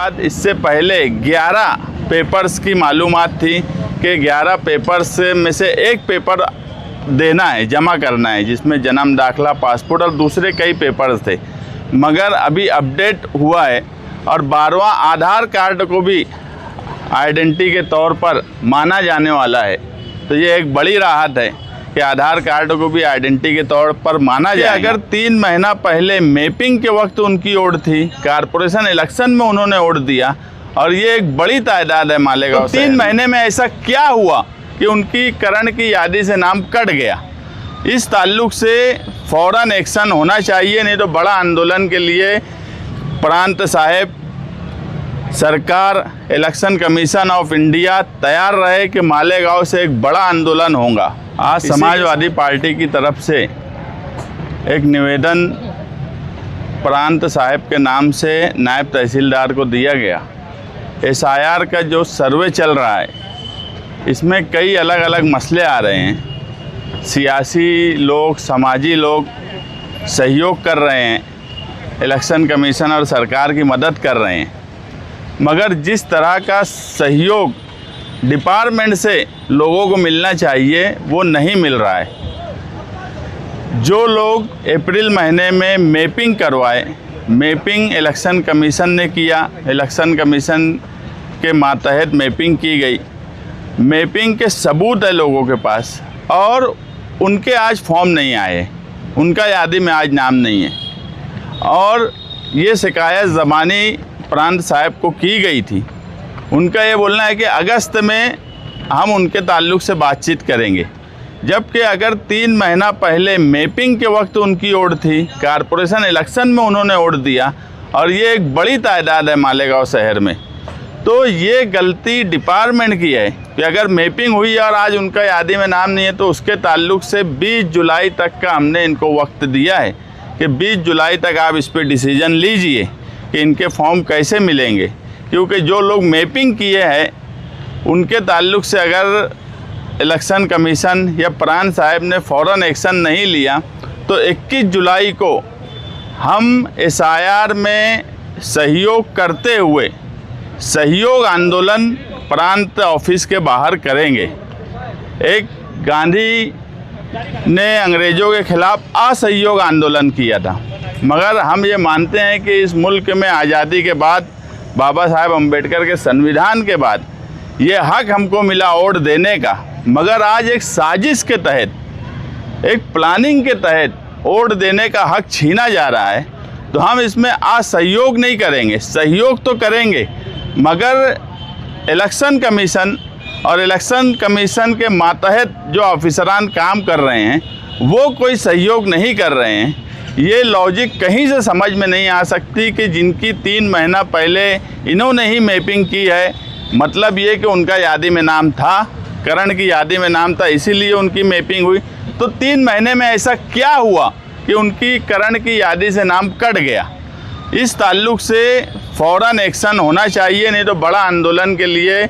बाद इससे पहले 11 पेपर्स की मालूमात थी कि 11 पेपर्स में से एक पेपर देना है, जमा करना है, जिसमें जन्म दाखिला, पासपोर्ट और दूसरे कई पेपर्स थे। मगर अभी अपडेट हुआ है और 12वां आधार कार्ड को भी आइडेंटिटी के तौर पर माना जाने वाला है। तो ये एक बड़ी राहत है कि आधार कार्ड को भी आइडेंटिटी के तौर पर माना जाए। अगर 3 महीना पहले मैपिंग के वक्त उनकी ओट थी, कॉरपोरेशन इलेक्शन में उन्होंने वोट दिया और ये एक बड़ी तादाद है मालेगांव। तो 3 महीने में ऐसा क्या हुआ कि उनकी करण की यादी से नाम कट गया? इस ताल्लुक से फ़ौरन एक्शन होना चाहिए, नहीं तो बड़ा आंदोलन के लिए प्रांत साहब, सरकार, इलेक्शन कमीशन ऑफ इंडिया तैयार रहे कि मालेगांव से एक बड़ा आंदोलन होगा। आज समाजवादी पार्टी की तरफ से एक निवेदन प्रांत साहब के नाम से नायब तहसीलदार को दिया गया। SIR का जो सर्वे चल रहा है, इसमें कई अलग अलग मसले आ रहे हैं। सियासी लोग, समाजी लोग सहयोग कर रहे हैं, इलेक्शन कमीशन और सरकार की मदद कर रहे हैं, मगर जिस तरह का सहयोग डिपार्टमेंट से लोगों को मिलना चाहिए वो नहीं मिल रहा है। जो लोग अप्रैल महीने में मैपिंग करवाए, मैपिंग इलेक्शन कमीशन ने किया, इलेक्शन कमीशन के मातहत मैपिंग की गई, मैपिंग के सबूत है लोगों के पास, और उनके आज फॉर्म नहीं आए, उनका यादी में आज नाम नहीं है। और ये शिकायत ज़मानी प्रांत साहब को की गई थी। उनका ये बोलना है कि अगस्त में हम उनके ताल्लुक़ से बातचीत करेंगे, जबकि अगर 3 महीना पहले मैपिंग के वक्त उनकी ओट थी, कॉरपोरेशन इलेक्शन में उन्होंने वोट दिया, और ये एक बड़ी तादाद है मालेगांव शहर में। तो ये गलती डिपार्टमेंट की है कि अगर मैपिंग हुई और आज उनका यादी में नाम नहीं है, तो उसके ताल्लुक़ से 20 जुलाई तक का हमने इनको वक्त दिया है कि 20 जुलाई तक आप इस पर डिसीजन लीजिए कि इनके फॉर्म कैसे मिलेंगे। क्योंकि जो लोग मैपिंग किए हैं उनके ताल्लुक़ से अगर इलेक्शन कमीशन या प्रांत साहब ने फ़ौरन एक्शन नहीं लिया, तो 21 जुलाई को हम SIR में सहयोग करते हुए सहयोग आंदोलन प्रांत ऑफिस के बाहर करेंगे। एक गांधी ने अंग्रेज़ों के ख़िलाफ़ असहयोग आंदोलन किया था, मगर हम ये मानते हैं कि इस मुल्क में आज़ादी के बाद, बाबा साहेब अम्बेडकर के संविधान के बाद ये हक़ हमको मिला वोट देने का, मगर आज एक साजिश के तहत, एक प्लानिंग के तहत वोट देने का हक़ छीना जा रहा है। तो हम इसमें असहयोग नहीं करेंगे, सहयोग तो करेंगे, मगर इलेक्शन कमीशन और इलेक्शन कमीशन के मातहत जो ऑफिसरान काम कर रहे हैं वो कोई सहयोग नहीं कर रहे हैं। ये लॉजिक कहीं से समझ में नहीं आ सकती कि जिनकी 3 महीना पहले इन्होंने ही मैपिंग की है, मतलब ये कि उनका यादी में नाम था, करण की यादी में नाम था, इसीलिए उनकी मैपिंग हुई। तो 3 महीने में ऐसा क्या हुआ कि उनकी करण की यादी से नाम कट गया? इस ताल्लुक़ से फ़ौरन एक्शन होना चाहिए, नहीं तो बड़ा आंदोलन के लिए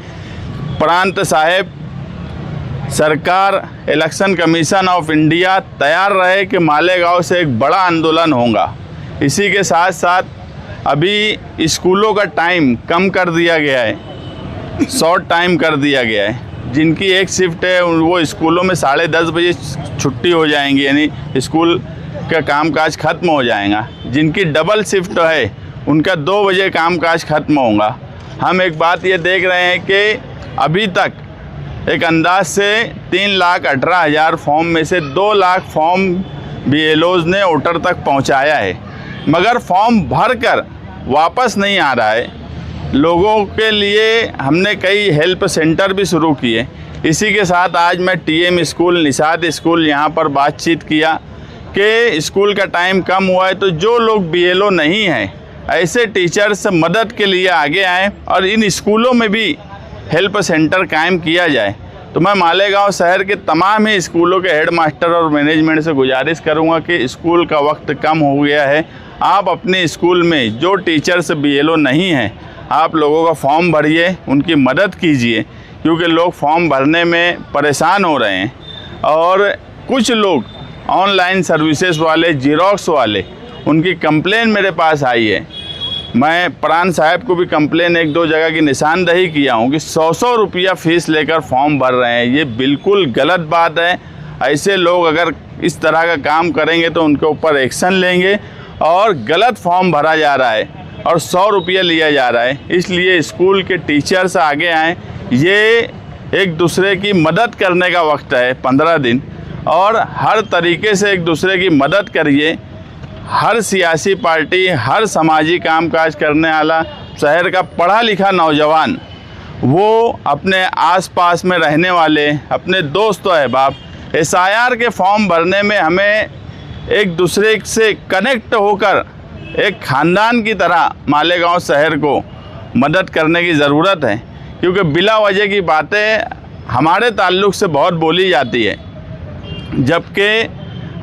प्रांत साहब, सरकार, इलेक्शन कमीशन ऑफ इंडिया तैयार रहे कि मालेगांव से एक बड़ा आंदोलन होगा। इसी के साथ साथ अभी स्कूलों का टाइम कम कर दिया गया है, शॉर्ट टाइम कर दिया गया है। जिनकी एक शिफ्ट है वो स्कूलों में 10:30 बजे छुट्टी हो जाएंगी, यानी स्कूल का कामकाज ख़त्म हो जाएगा। जिनकी डबल शिफ्ट है उनका 2 बजे कामकाज ख़त्म होगा। हम एक बात ये देख रहे हैं कि अभी तक एक अंदाज से 3,18,000 फॉर्म में से 2 लाख फॉर्म BLOs ने वोटर तक पहुंचाया है, मगर फॉर्म भरकर वापस नहीं आ रहा है। लोगों के लिए हमने कई हेल्प सेंटर भी शुरू किए। इसी के साथ आज मैं TM स्कूल, निषाद स्कूल यहाँ पर बातचीत किया कि स्कूल का टाइम कम हुआ है, तो जो लोग BLO नहीं हैं ऐसे टीचर्स मदद के लिए आगे आएँ और इन स्कूलों में भी हेल्प सेंटर कायम किया जाए। तो मैं मालेगांव शहर के तमाम ही स्कूलों के हेड मास्टर और मैनेजमेंट से गुजारिश करूंगा कि स्कूल का वक्त कम हो गया है, आप अपने स्कूल में जो टीचर्स BLO नहीं हैं आप लोगों का फॉर्म भरिए, उनकी मदद कीजिए, क्योंकि लोग फॉर्म भरने में परेशान हो रहे हैं। और कुछ लोग ऑनलाइन सर्विसेज वाले, ज़ेरॉक्स वाले, उनकी कंप्लेन मेरे पास आई है। मैं प्राण साहब को भी कंप्लेन 1-2 जगह की निशानदही किया हूँ कि 100 रुपया फ़ीस लेकर फॉर्म भर रहे हैं। ये बिल्कुल गलत बात है। ऐसे लोग अगर इस तरह का काम करेंगे तो उनके ऊपर एक्शन लेंगे। और गलत फॉर्म भरा जा रहा है और 100 रुपया लिया जा रहा है। इसलिए स्कूल के टीचर्स आगे आएँ। ये एक दूसरे की मदद करने का वक्त है 15 दिन, और हर तरीके से एक दूसरे की मदद करिए। हर सियासी पार्टी, हर सामाजिक कामकाज करने वाला शहर का पढ़ा लिखा नौजवान, वो अपने आसपास में रहने वाले अपने दोस्त अहबाब SIR के फॉर्म भरने में हमें एक दूसरे से कनेक्ट होकर एक ख़ानदान की तरह मालेगांव शहर को मदद करने की ज़रूरत है। क्योंकि बिला वजह की बातें हमारे ताल्लुक़ से बहुत बोली जाती है, जबकि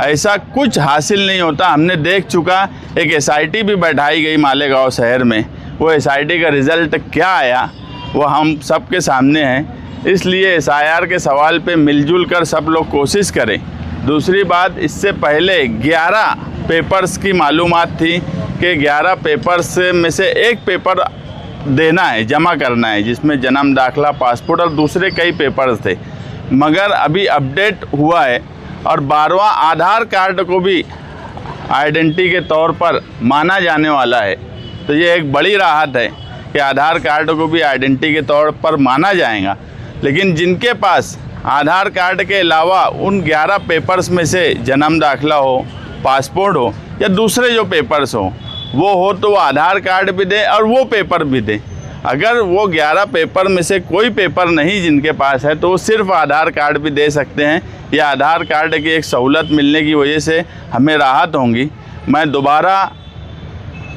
ऐसा कुछ हासिल नहीं होता। हमने देख चुका, एक SIT भी बैठाई गई मालेगांव शहर में। वो SIT का रिज़ल्ट क्या आया वो हम सबके सामने है। इसलिए SIR के सवाल पे मिलजुल कर सब लोग कोशिश करें। दूसरी बात, इससे पहले 11 पेपर्स की मालूमात थी कि 11 पेपर्स में से एक पेपर देना है, जमा करना है, जिसमें जन्म दाखिला, पासपोर्ट और दूसरे कई पेपर्स थे। मगर अभी अपडेट हुआ है और 12वां आधार कार्ड को भी आइडेंटिटी के तौर पर माना जाने वाला है। तो ये एक बड़ी राहत है कि आधार कार्ड को भी आइडेंटिटी के तौर पर माना जाएगा। लेकिन जिनके पास आधार कार्ड के अलावा उन 11 पेपर्स में से जन्म दाखिला हो, पासपोर्ट हो या दूसरे जो पेपर्स हो वो हो, तो वो आधार कार्ड भी दे और वो पेपर भी दे। अगर वो 11 पेपर में से कोई पेपर नहीं जिनके पास है तो वो सिर्फ आधार कार्ड भी दे सकते हैं। या आधार कार्ड की एक सहूलत मिलने की वजह से हमें राहत होंगी। मैं दोबारा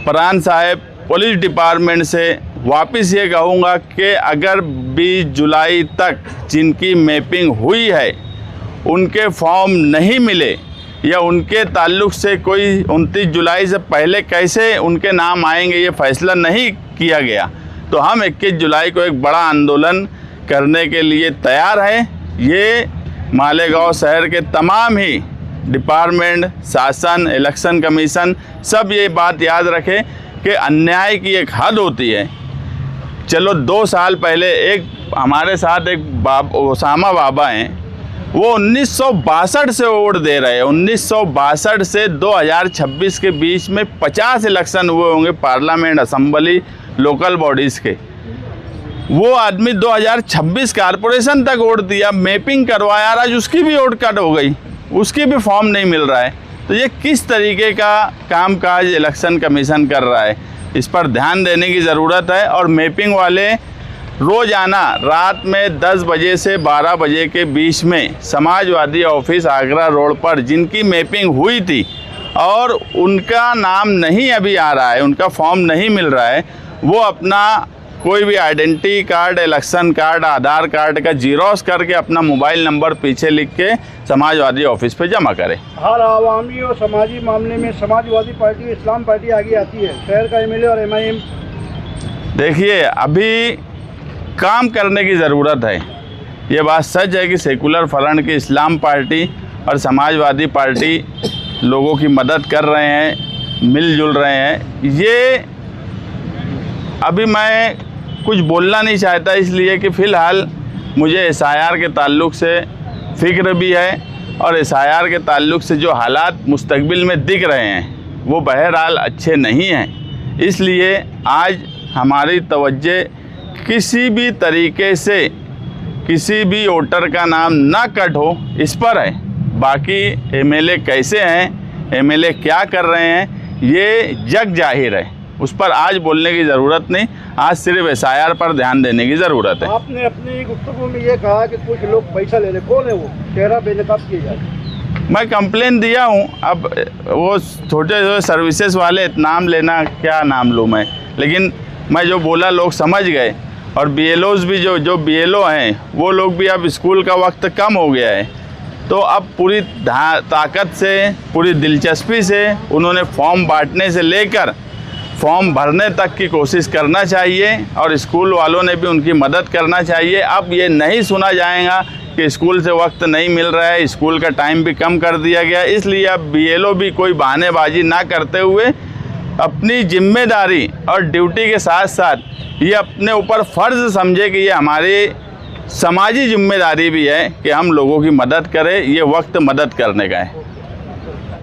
प्राण साहब पुलिस डिपार्टमेंट से वापस ये कहूँगा कि अगर 20 जुलाई तक जिनकी मैपिंग हुई है उनके फॉर्म नहीं मिले या उनके ताल्लुक़ से कोई 29 जुलाई से पहले कैसे उनके नाम आएंगे ये फैसला नहीं किया गया, तो हम 21 जुलाई को एक बड़ा आंदोलन करने के लिए तैयार हैं। ये मालेगांव शहर के तमाम ही डिपार्टमेंट, शासन, इलेक्शन कमीशन सब ये बात याद रखें कि अन्याय की एक हद होती है। चलो 2 साल पहले एक हमारे साथ एक ओसामा बाबा हैं, वो 1962 से वोट दे रहे हैं। 1962 से 2026 के बीच में 50 इलेक्शन हुए होंगे पार्लियामेंट, असेंबली, लोकल बॉडीज़ के। वो आदमी 2026 कारपोरेशन तक वोट दिया, मैपिंग करवाया, आज उसकी भी वोट कट हो गई, उसकी भी फॉर्म नहीं मिल रहा है। तो ये किस तरीके का कामकाज इलेक्शन कमीशन कर रहा है, इस पर ध्यान देने की ज़रूरत है। और मैपिंग वाले रोज़ाना रात में 10 बजे से 12 बजे के बीच में समाजवादी ऑफिस आगरा रोड पर जिनकी मैपिंग हुई थी और उनका नाम नहीं अभी आ रहा है, उनका फॉर्म नहीं मिल रहा है, वो अपना कोई भी आइडेंटिटी कार्ड, इलेक्शन कार्ड, आधार कार्ड का जीरोस करके अपना मोबाइल नंबर पीछे लिख के समाजवादी ऑफिस पे जमा करें। हर आवामी और समाजी मामले में समाजवादी पार्टी, इस्लाम पार्टी आगे आती है। शहर का MLA और MIM, देखिए अभी काम करने की ज़रूरत है। ये बात सच है कि सेकुलर फ्रंट की इस्लाम पार्टी और समाजवादी पार्टी लोगों की मदद कर रहे हैं, मिलजुल रहे हैं। ये अभी मैं कुछ बोलना नहीं चाहता इसलिए कि फ़िलहाल मुझे SIR के ताल्लुक़ से फ़िक्र भी है और SIR के ताल्लुक़ से जो हालात मुस्तकबिल में दिख रहे हैं वो बहरहाल अच्छे नहीं हैं। इसलिए आज हमारी तवज्जो किसी भी तरीके से किसी भी वोटर का नाम ना कट हो इस पर है। बाकी MLA कैसे हैं, MLA क्या कर रहे हैं, ये जग जाहिर है, उस पर आज बोलने की ज़रूरत नहीं। आज सिर्फ SIR पर ध्यान देने की ज़रूरत है। आपने अपनी गुफ्तगू में ये कहा कि कुछ लोग पैसा ले रहे, कौन है वो, चेहरा बेनकाब किया जाए? मैं कंप्लेन दिया हूँ। अब वो छोटे छोटे सर्विसेज वाले, नाम लेना क्या नाम लूँ मैं, लेकिन मैं जो बोला लोग समझ गए। और BLOs भी जो BLO हैं वो लोग भी, अब स्कूल का वक्त कम हो गया है तो अब पूरी ताकत से, पूरी दिलचस्पी से उन्होंने फॉर्म बांटने से लेकर फॉर्म भरने तक की कोशिश करना चाहिए और स्कूल वालों ने भी उनकी मदद करना चाहिए। अब ये नहीं सुना जाएगा कि स्कूल से वक्त नहीं मिल रहा है, स्कूल का टाइम भी कम कर दिया गया, इसलिए अब BLO भी कोई बहानेबाजी ना करते हुए अपनी जिम्मेदारी और ड्यूटी के साथ साथ ये अपने ऊपर फ़र्ज़ समझे कि ये हमारी समाजी जिम्मेदारी भी है कि हम लोगों की मदद करें। ये वक्त मदद करने का है।